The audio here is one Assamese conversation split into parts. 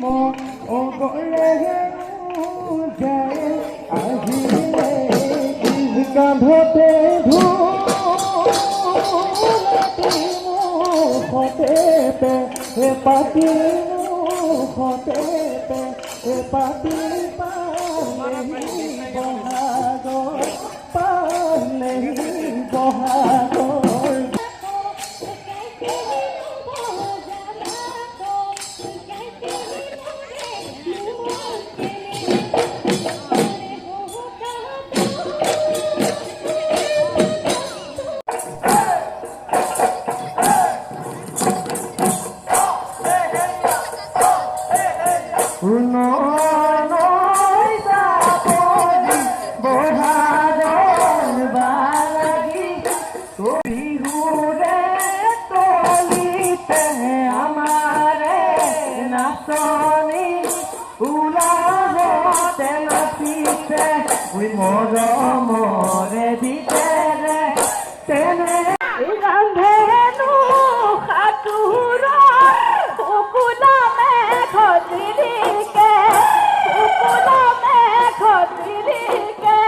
মগলে যায় আহিলে কান্ধতে ধূতে পাতি মুখতে পাতি পালে বহাগৰ পালে বহাগৰ মৰমৰে ভিতৰে তেনে ৰান্ধেনো সাঁতোৰ শুকুলামে খজৰিকে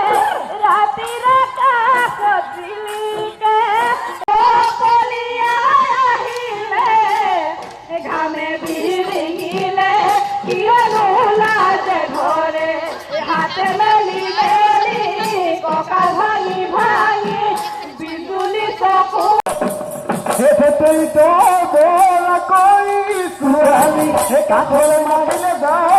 ৰাতিৰে কাষজিলিকে আহিলে ঘামে বিৰিঙিলে কিয়নো লাজে ঘৰে হাতে মেলিলে কঁকাল ভাঙি ভাঙি বিজুলী চকু বলা কৰি ছোৱালী কাষলৈ মাৰিলে যাওঁ